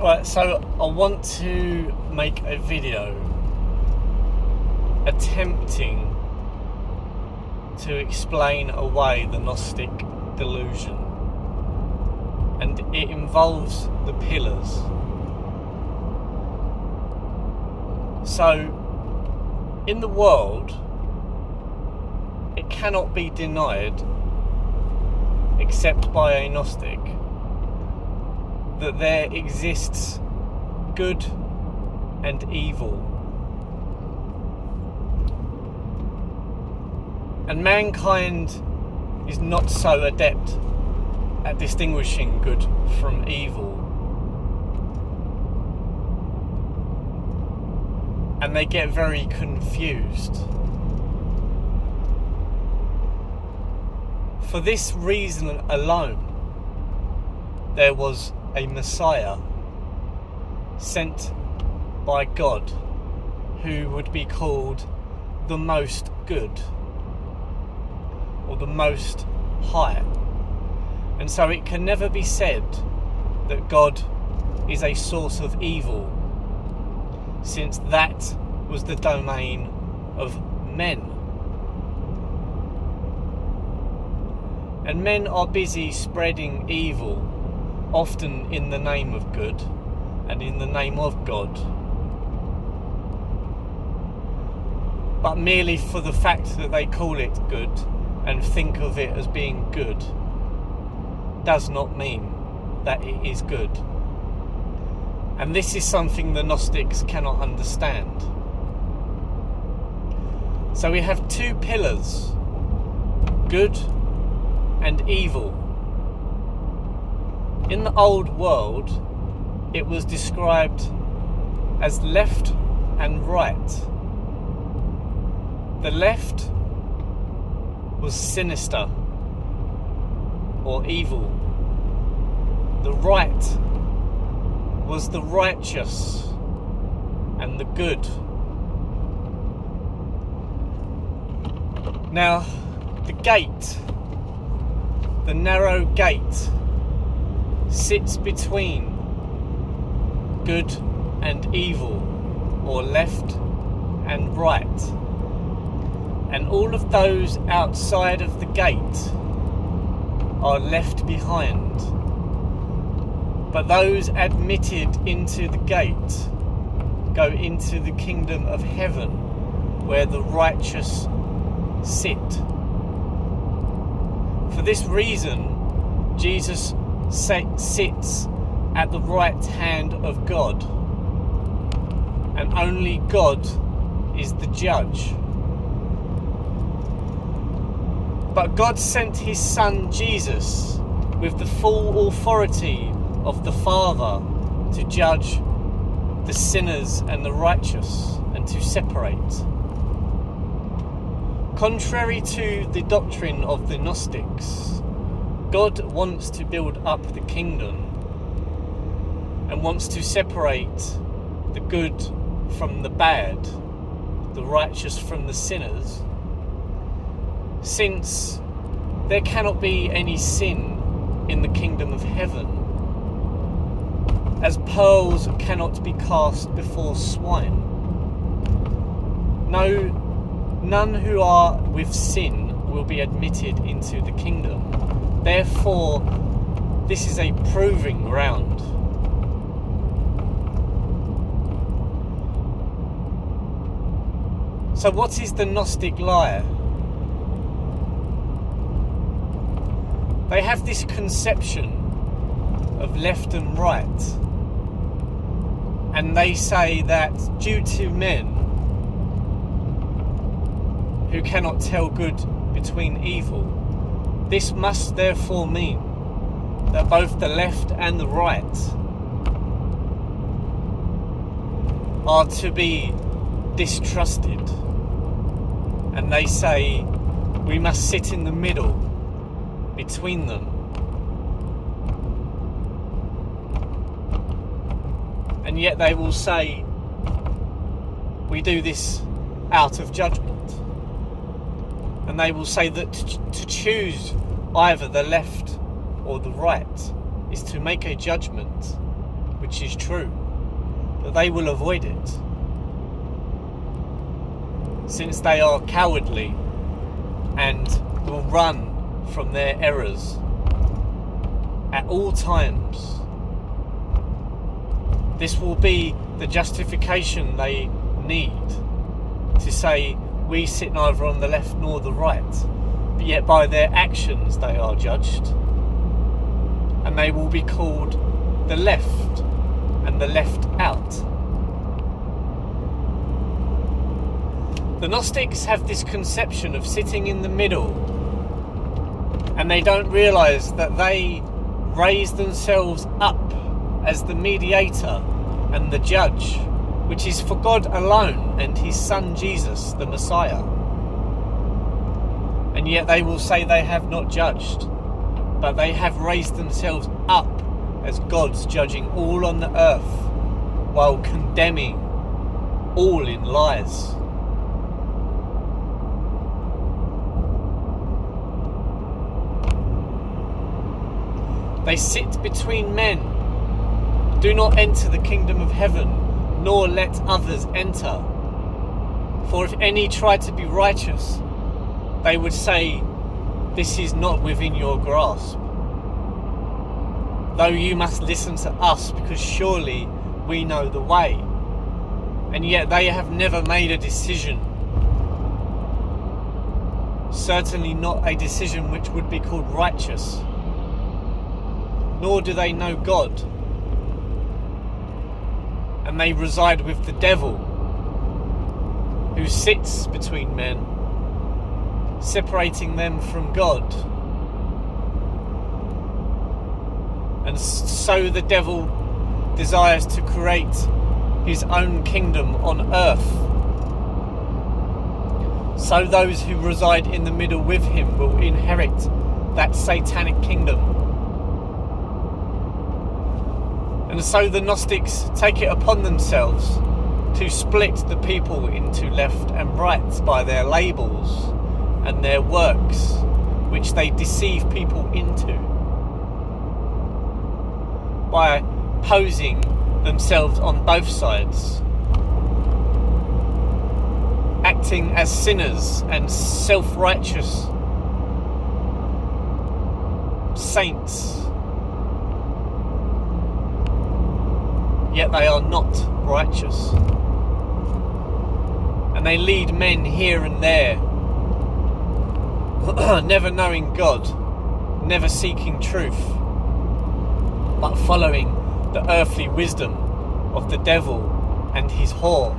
Right, so I want to make a video attempting to explain away the Gnostic delusion, and it involves the pillars. So, in the world, it cannot be denied, except by a Gnostic, that there exists good and evil. And mankind is not so adept at distinguishing good from evil. And they get very confused. For this reason alone, there was a Messiah sent by God who would be called the Most Good, or the Most High. And so it can never be said that God is a source of evil, since that was the domain of men. And men are busy spreading evil, often in the name of good and in the name of God. But merely for the fact that they call it good and think of it as being good does not mean that it is good. And this is something the Gnostics cannot understand. So we have two pillars, good and evil. In the old world, it was described as left and right. The left was sinister or evil. The right was the righteous and the good. Now, the gate, the narrow gate, sits between good and evil, or left and right. And all of those outside of the gate are left behind. But those admitted into the gate go into the kingdom of heaven, where the righteous sit. For this reason, Jesus sits at the right hand of God, and only God is the judge. But God sent his Son Jesus with the full authority of the Father to judge the sinners and the righteous, and to separate. Contrary to the doctrine of the Gnostics, God wants to build up the kingdom and wants to separate the good from the bad, the righteous from the sinners, since there cannot be any sin in the kingdom of heaven, as pearls cannot be cast before swine. No, none who are with sin will be admitted into the kingdom. Therefore, this is a proving ground. So what is the Gnostic lie? They have this conception of left and right, and they say that due to men who cannot tell good between evil, this must therefore mean that both the left and the right are to be distrusted. And they say we must sit in the middle between them. And yet they will say we do this out of judgment. And they will say that to choose either the left or the right is to make a judgment which which is true, but they will avoid it, since they are cowardly and will run from their errors at all times. This will be the justification they need to say, we sit neither on the left nor the right, but yet by their actions they are judged, and they will be called the left and the left out. The Gnostics have this conception of sitting in the middle, and they don't realise that they raise themselves up as the mediator and the judge, which is for God alone and his Son Jesus, the Messiah. And yet they will say they have not judged, but they have raised themselves up as gods judging all on the earth, while condemning all in lies. They sit between men. Do not enter the kingdom of heaven, nor let others enter. For if any try to be righteous, they would say, this is not within your grasp. Though you must listen to us, because surely we know the way. And yet they have never made a decision. Certainly not a decision which would be called righteous. Nor do they know God. And they reside with the devil, who sits between men, separating them from God. And so the devil desires to create his own kingdom on earth. So those who reside in the middle with him will inherit that satanic kingdom. And so the Gnostics take it upon themselves to split the people into left and right by their labels and their works, which they deceive people into, by posing themselves on both sides, acting as sinners and self-righteous saints. Yet they are not righteous. And they lead men here and there, never knowing God, never seeking truth, but following the earthly wisdom of the devil and his whore.